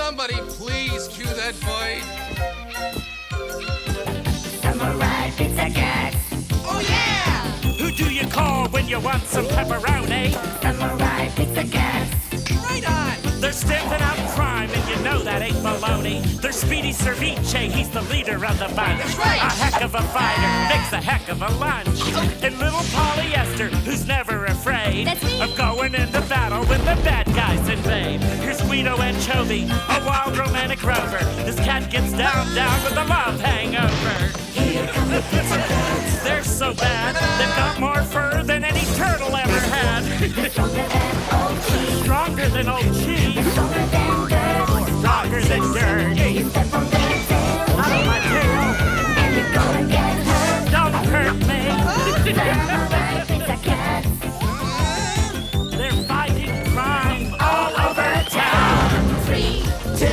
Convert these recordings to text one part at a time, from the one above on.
somebody please cue that void? Samurai Pizza Cats. Oh, yeah! Who do you call when you want some pepperoni? Samurai Pizza Cats. Right on! They're stamping out crime, and you know that ain't baloney. They're Speedy Cerviche, he's the leader of the bunch. That's right. A heck of a fighter, makes a heck of a lunch. And little Polyester, who's never afraid of going into battle when the bad guys invade. Here's Guido Anchovy, a wild romantic rover. This cat gets down with a love hangover. Here come the Pizza Cats. They're so bad, they've got more fur than any turtle ever had. Stronger than old cheese. Stronger than old cheese. Stronger than dirt. Stronger than dirt. You step on their tail. Out of my tail. And you're gonna get hurt. Don't hurt me. Samurai Pizza Cats. They're fighting crime all over town. 3, 2,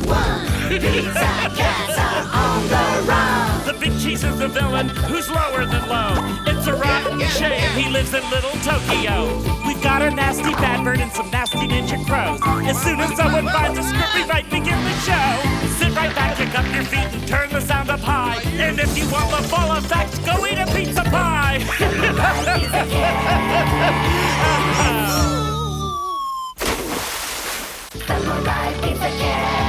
1. Pizza Cats are on the run. The big cheese is the villain who's lower than low. It's a rotten shame he lives in little Tokyo. We've got a nasty bad bird and some nasty ninja crows. As soon as someone finds a script, we might begin the show. Sit right back, kick up your feet, and turn the sound up high. And if you want the full effect, go eat a pizza pie. Samurai Pizza Cats.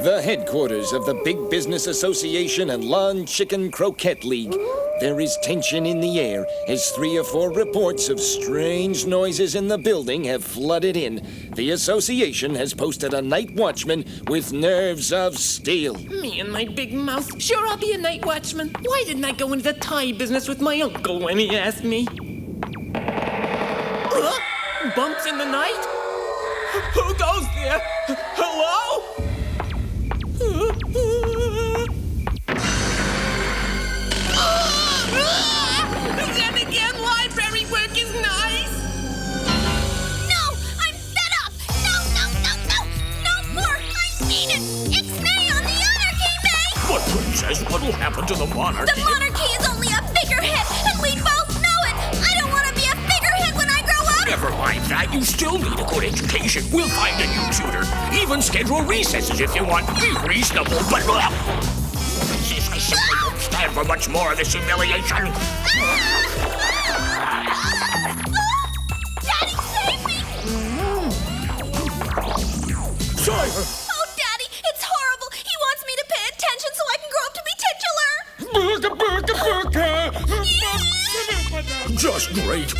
The headquarters of the Big Business Association and Lawn Chicken Croquette League. There is tension in the air as 3 or 4 reports of strange noises in the building have flooded in. The association has posted a night watchman with nerves of steel. Me and my big mouth. Sure, I'll be a night watchman. Why didn't I go into the tie business with my uncle when he asked me? Bumps in the night? Who goes there? Hello? Then again, library work is nice. No! I'm fed up! No! No more! I need it! Ixnay on the anarchy, mate! But, Princess, what'll happen to the monarchy? The monarchy is only a figurehead, and we both know it! I don't want to be a figurehead when I grow up! Never mind that. You still need a good education. We'll find a new tutor. Even schedule recesses if you want. Be reasonable, but... Princess, I simply won't stand for much more of this humiliation. Daddy, save me! Sorry. Oh, Daddy, it's horrible! He wants me to pay attention so I can grow up to be titular! Just great.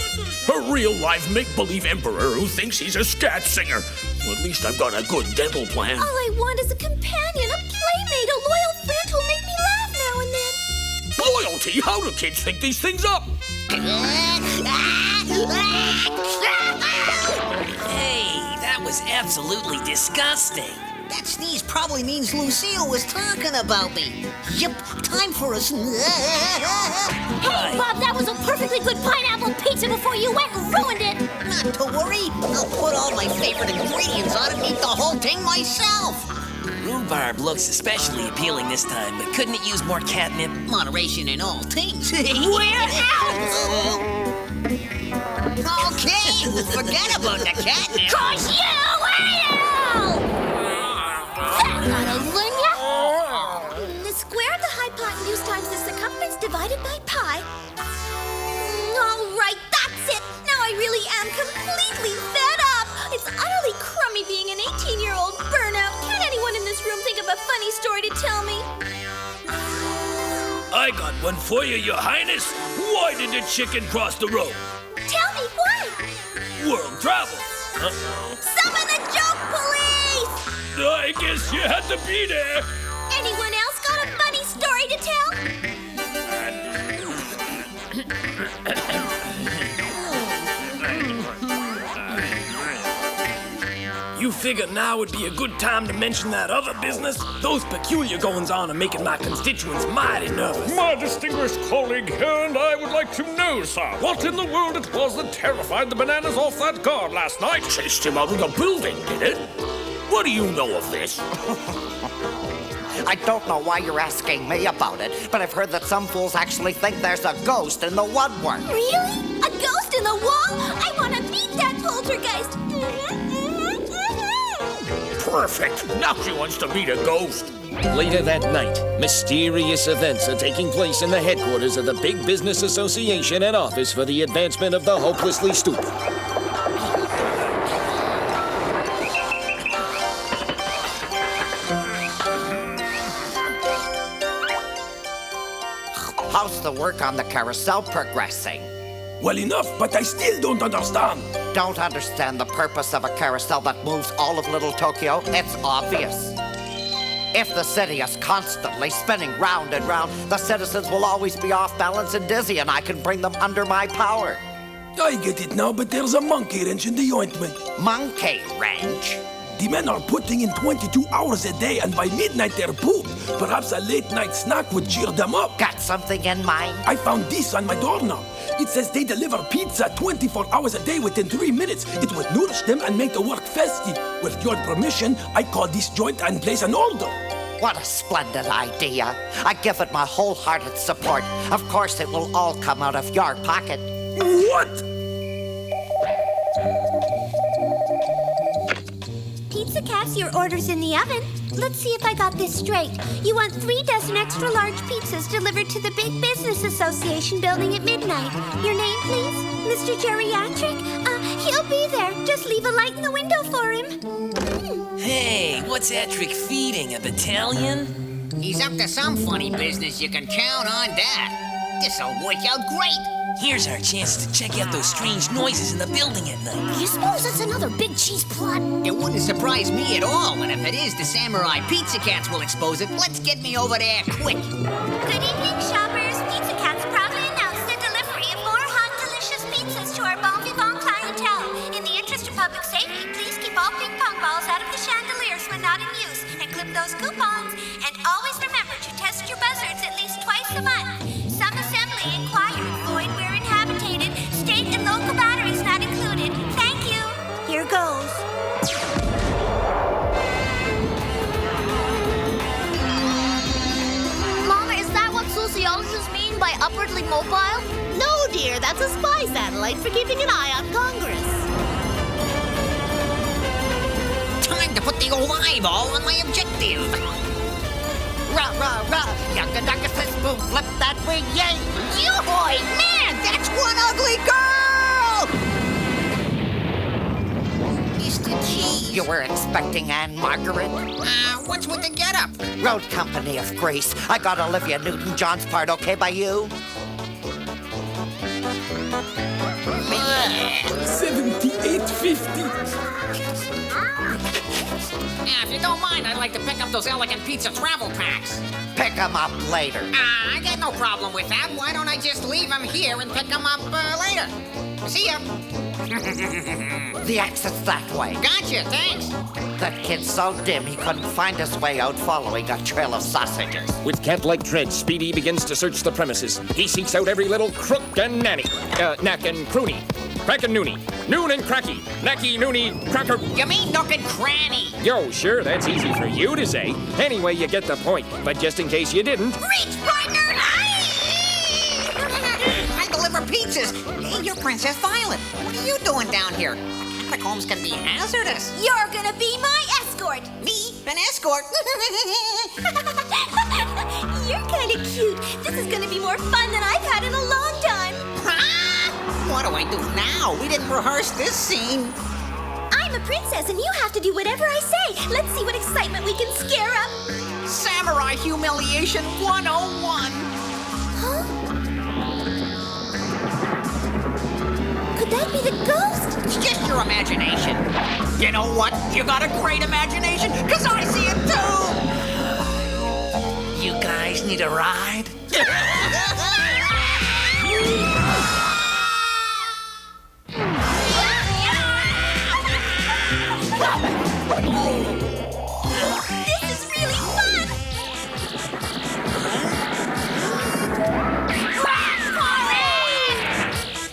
A real-life make-believe emperor who thinks he's a scat singer. Well, at least I've got a good dental plan. All I want is a companion, a playmate, a loyal friend who'll make me laugh now and then. Loyalty? How do kids think these things up? Hey, that was absolutely disgusting. That sneeze probably means Lucille was talking about me. Yep, time for a Hey, Bob, that was a perfectly good pineapple pizza before you went and ruined it. Not to worry. I'll put all my favorite ingredients on it and eat the whole thing myself. Rhubarb looks especially appealing this time, but couldn't it use more catnip? Moderation in all things. We're out! Okay, forget about the catnip. 'Cause you ate it all! That ought to learn ya. The square of the hypotenuse times the circumference divided by pi. All right, that's it. Now I really am completely fed up. It's utterly crummy being an 18-year-old burnout. Can anyone in this room think of a funny story to tell me? I got one for you, Your Highness. Why did the chicken cross the road? Tell me, why? World travel. Summon the joke police! I guess you had to be there. Anyone else got a funny story to tell? You figure now would be a good time to mention that other business? Those peculiar goings-on are making my constituents mighty nervous. My distinguished colleague here and I would like to know, sir, what in the world it was that terrified the bananas off that guard last night? Chased him out of the building, did it? What do you know of this? I don't know why you're asking me about it, but I've heard that some fools actually think there's a ghost in the woodwork. Really? A ghost in the wall? I want to meet Perfect. Now she wants to meet a ghost. Later that night, mysterious events are taking place in the headquarters of the Big Business Association and Office for the Advancement of the Hopelessly Stupid. How's the work on the carousel progressing? Well enough, but I still don't understand. Don't understand the purpose of a carousel that moves all of Little Tokyo? It's obvious. If the city is constantly spinning round and round, the citizens will always be off balance and dizzy, and I can bring them under my power. I get it now, but there's a monkey wrench in the ointment. Monkey wrench? The men are putting in 22 hours a day, and by midnight they're pooped. Perhaps a late-night snack would cheer them up. Got something in mind? I found this on my doorknob. It says they deliver pizza 24 hours a day within 3 minutes. It would nourish them and make the work festive. With your permission, I call this joint and place an order. What a splendid idea. I give it my wholehearted support. Of course, it will all come out of your pocket. What? Pizza Cats, your order's in the oven. Let's see if I got this straight. You want 3 dozen extra large pizzas delivered to the Big Business Association building at midnight. Your name, please? Mr. Geriatric? He'll be there. Just leave a light in the window for him. Hey, what's Atrick feeding? A battalion? He's up to some funny business, you can count on that. This'll work out great. Here's our chance to check out those strange noises in the building at night. You suppose that's another big cheese plot? It wouldn't surprise me at all, and if it is, the Samurai Pizza Cats will expose it. Let's get me over there quick. Good evening, shoppers. Pizza Cats proudly announce the delivery of more hot, delicious pizzas to our bon vivant clientele. In the interest of public safety, please keep all ping pong balls out of the chandeliers when not in use, and clip those coupons. And always remember to test your buzzards at least twice a month. Some assembly inquired. Void where inhabitated. State and local batteries not included. Thank you. Here goes. Mama, is that what sociologists mean by upwardly mobile? No, dear, that's a spy satellite for keeping an eye on Congress. Time to put the old eyeball on my objective. Rah, rah, rah. Yakka, dakka, fist, boom, flip that way, yay. Yoo-hoy, man, that's one ugly girl! Mr. Cheese. You were expecting Anne Margaret? What's with the getup? Road Company of Greece. I got Olivia Newton-John's part, okay by you? 78.50. If you don't mind, I'd like to pick up those elegant pizza travel packs. Pick them up later. I got no problem with that. Why don't I just leave them here and pick them up later? See ya. The exit's that way. Gotcha, thanks. That kid's so dim he couldn't find his way out following a trail of sausages. With cat-like tread, Speedy begins to search the premises. He seeks out every little crook and nanny. Knack and croony. Crack and noonie. Noon and cracky. Knacky, noonie, cracker. You mean nook and cranny? Yo, sure, that's easy for you to say. Anyway, you get the point. But just in case you didn't... Reach, partner! I deliver pizzas. Hey, you're Princess Violet. What are you doing down here? The catacombs can be hazardous. You're gonna be my escort. Me? An escort? You're kind of cute. This is gonna be more fun than I've had in a long time. What do I do now? We didn't rehearse this scene. I'm a princess, and you have to do whatever I say. Let's see what excitement we can scare up. Samurai Humiliation 101. Huh? Could that be the ghost? It's just your imagination. You know what? You got a great imagination, because I see it too. You guys need a ride? This is really fun!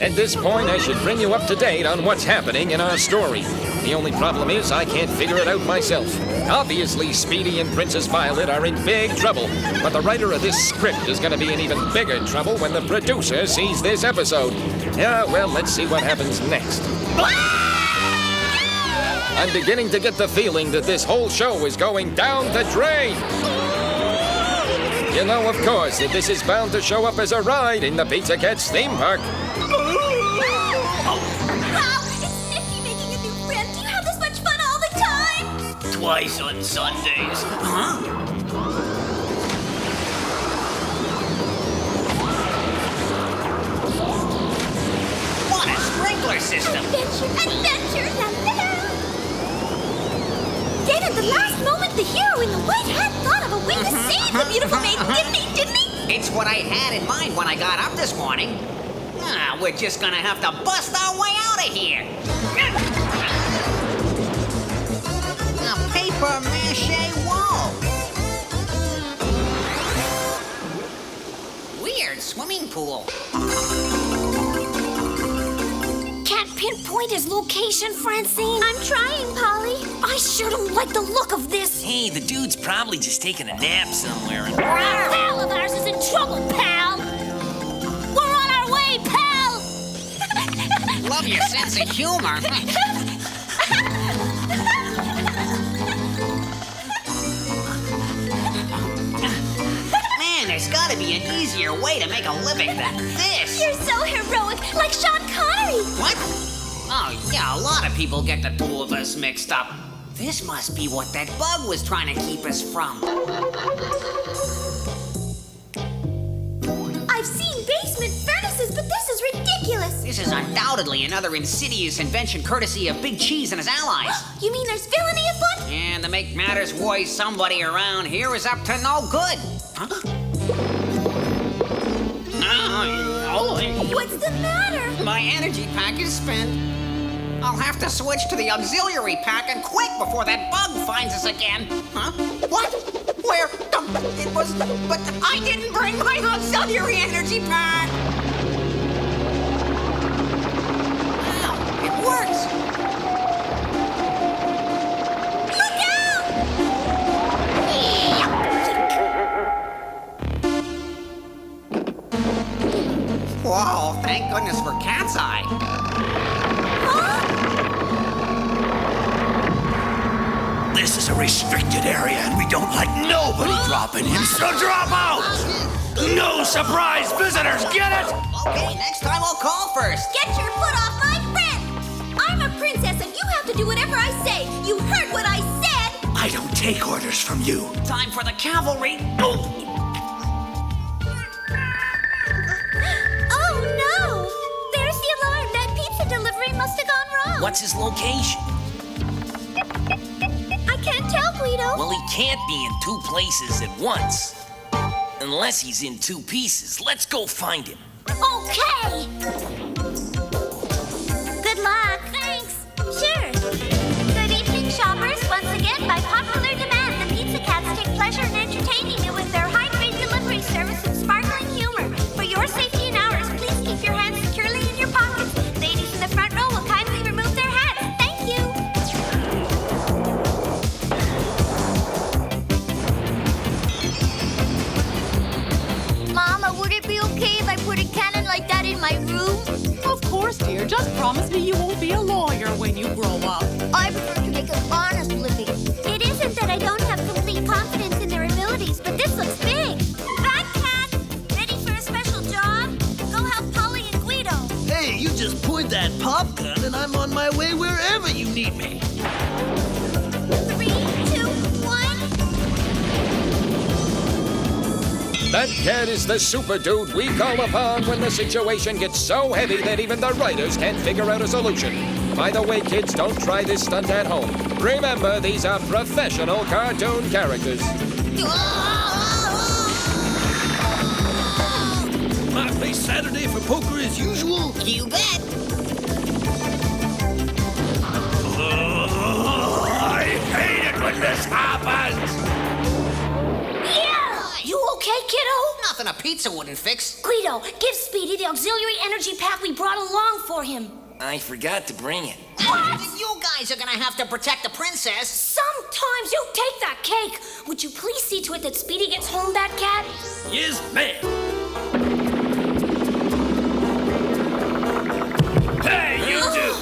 At this point, I should bring you up to date on what's happening in our story. The only problem is I can't figure it out myself. Obviously, Speedy and Princess Violet are in big trouble, but the writer of this script is going to be in even bigger trouble when the producer sees this episode. Yeah, well, let's see what happens next. I'm beginning to get the feeling that this whole show is going down the drain. You know, of course, that this is bound to show up as a ride in the Pizza Cat's theme park. Wow, it's nifty making a new friend. Do you have this much fun all the time? Twice on Sundays. Huh? What a sprinkler system! Adventure, la la la. Then at the last moment, the hero in the white hat thought of a way to save the beautiful maiden, didn't he? It's what I had in mind when I got up this morning. We're just gonna have to bust our way out of here. A paper mache wall. Weird swimming pool. Can't pinpoint his location, Francine. I'm trying, Polly. I sure don't like the look of this. Hey, the dude's probably just taking a nap somewhere. Our pal of ours is in trouble, pal. We're on our way, pal. Love your sense of humor. Man, there's gotta be an easier way to make a living than this. You're so heroic, like Sean Connery. What? Oh, yeah, a lot of people get the two of us mixed up. This must be what that bug was trying to keep us from. I've seen basement furnaces, but this is ridiculous. This is undoubtedly another insidious invention courtesy of Big Cheese and his allies. You mean there's villainy afoot? And to make matters worse, somebody around here is up to no good. Huh? What's the matter? My energy pack is spent. I'll have to switch to the auxiliary pack and quick before that bug finds us again. Huh? What? Where? It was... But I didn't bring my auxiliary energy pack! Wow, it works! Look out! Whoa, thank goodness for Cat's Eye. This is a restricted area, and we don't like nobody dropping in, so drop out! No surprise visitors, get it? Okay, next time I'll call first. Get your foot off my friend! I'm a princess and you have to do whatever I say. You heard what I said! I don't take orders from you. Time for the cavalry. Oh no! There's the alarm. That pizza delivery must have gone wrong. What's his location? I can't tell, Guido. Well, he can't be in two places at once. Unless he's in two pieces. Let's go find him. Okay! Good luck. Thanks. Sure. Good evening, shoppers. Once again, by popular demand, the Pizza Cats take pleasure in entertaining you with their high-grade delivery service and sparkling humor. For your safety and ours, please keep your hands securely in your pockets. Ladies in the front row will kindly remove their hats. Thank you. Mama, would it be okay if I put a cannon like that in my room? Of course, dear. Just promise me you won't be a lawyer when you grow up. I prefer to make an honest living. It isn't that I don't have complete confidence in their abilities, but this looks big. Bad Cat, ready for a special job? Go help Polly and Guido. Hey, you just point that pop gun and I'm on my way wherever you need me. 3, 2, 1. That cat is the super dude we call upon when the situation gets so heavy that even the writers can't figure out a solution. By the way, kids, don't try this stunt at home. Remember, these are professional cartoon characters. My play Saturday for poker as usual? You bet. I hate it when this happens! You okay, kiddo? Nothing a pizza wouldn't fix. Guido, give Speedy the auxiliary energy pack we brought along for him. I forgot to bring it. What? You guys are gonna have to protect the princess. Sometimes you take that cake. Would you please see to it that Speedy gets home, Bad Cat? Yes, ma'am. Hey, you two!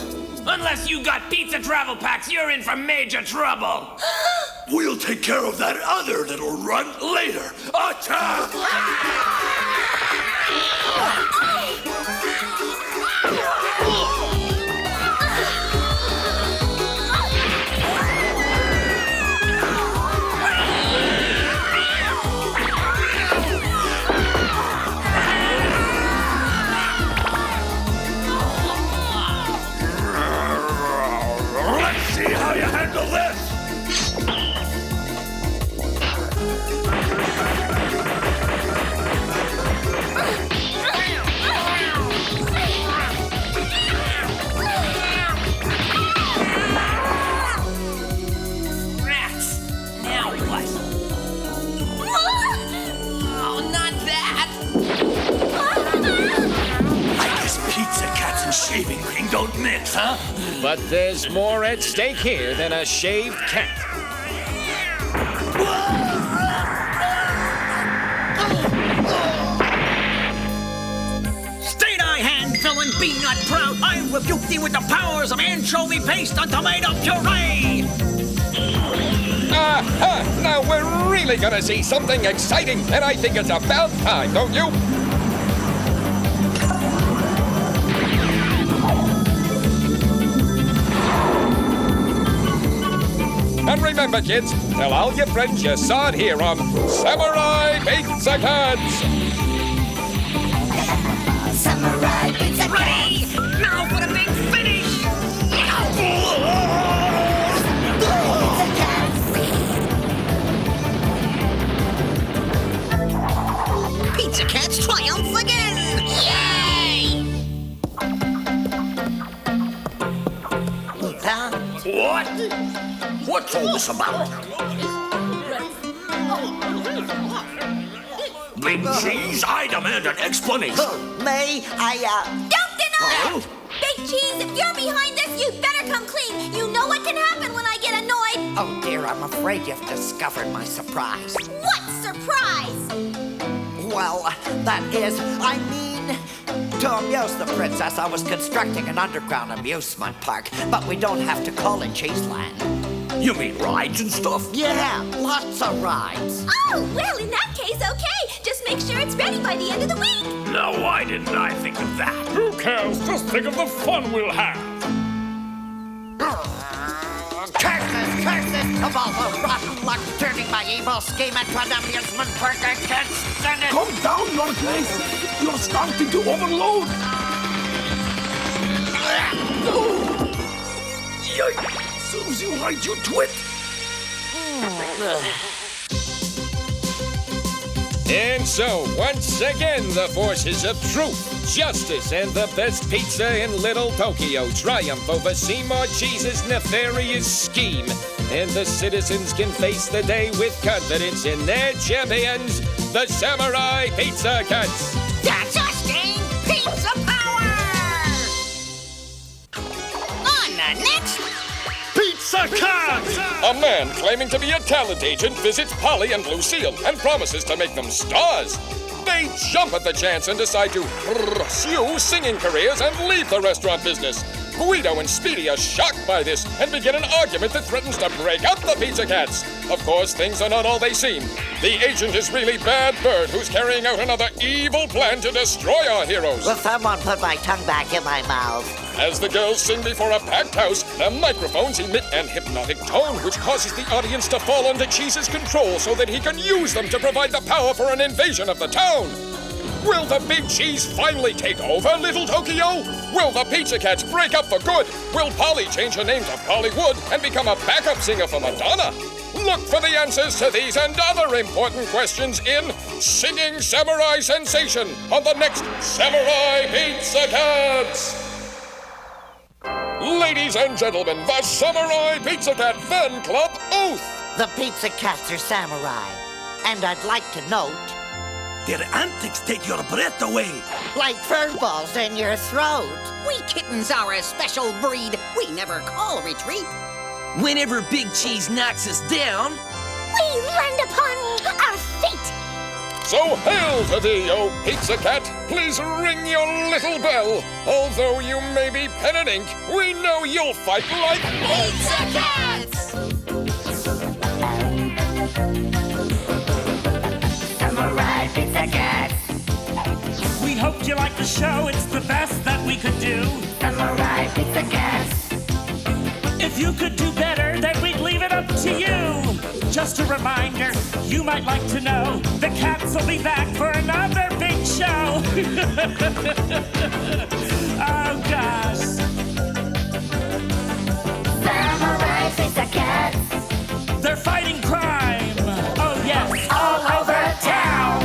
Unless you got pizza travel packs, you're in for major trouble. We'll take care of that other little runt later. Attack! Let's see how you handle this! Rats! Now what? Oh, not that! I guess pizza cats and shaving cream don't mix, huh? But there's more at stake here than a shaved cat. Stay thy hand, villain, be not proud. I rebuke thee with the powers of anchovy paste and tomato puree. Aha! Now we're really gonna see something exciting, and I think it's about time, don't you? And remember, kids, tell all your friends you saw it here on Samurai Pizza Cats! Samurai pizza Ready? Now for the big finish. Pizza Cats triumph again! Yay! What? What's all this about? Big Cheese, I demand an explanation. Me? Don't deny! Big Cheese, if you're behind this, you better come clean. You know what can happen when I get annoyed. Oh dear, I'm afraid you've discovered my surprise. What surprise? Well, that is, I mean, to amuse the princess, I was constructing an underground amusement park, but we don't have to call it Cheeseland. You mean rides and stuff? Yeah, lots of rides. Oh, well, in that case, okay. Just make sure it's ready by the end of the week. Now, why didn't I think of that? Who cares? Just think of the fun we'll have. Curses of all the rotten luck turning my evil scheme into an amusement park. I can't stand it. Calm down, your place. You're starting to overload. Yikes! Serves you right, you twit. And so, once again, the forces of truth, justice, and the best pizza in Little Tokyo triumph over Seymour Cheese's nefarious scheme. And the citizens can face the day with confidence in their champions, the Samurai Pizza Cats. That's us, gang! Pizza power! On the next Pizza Cats! A man claiming to be a talent agent visits Polly and Lucille and promises to make them stars. They jump at the chance and decide to pursue singing careers and leave the restaurant business. Guido and Speedy are shocked by this and begin an argument that threatens to break up the Pizza Cats. Of course, things are not all they seem. The agent is really Bad Bird, who's carrying out another evil plan to destroy our heroes. Will someone put my tongue back in my mouth? As the girls sing before a packed house, their microphones emit an hypnotic tone which causes the audience to fall under Cheese's control so that he can use them to provide the power for an invasion of the town. Will the Big Cheese finally take over Little Tokyo? Will the Pizza Cats break up for good? Will Polly change her name to Pollywood and become a backup singer for Madonna? Look for the answers to these and other important questions in Singing Samurai Sensation on the next Samurai Pizza Cats! Ladies and gentlemen, the Samurai Pizza Cat Fan Club Oath! The Pizza Cats are samurai. And I'd like to note, their antics take your breath away. like furballs in your throat. We kittens are a special breed. We never call retreat. Whenever Big Cheese knocks us down, We land upon our fate. So hail to thee, O Pizza Cat! Please ring your little bell. Although you may be pen and ink, we know you'll fight like Pizza Cats! Samurai Pizza Cats. We hoped you liked the show. It's the best that we could do. Samurai Pizza Cats. If you could do better, then we'd leave it up to you. Just a reminder, you might like to know, the cats will be back for another big show. Oh, gosh. Samurai Pizza Cats. They're fighting crime. Oh, yes, all over town.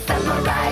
Samurai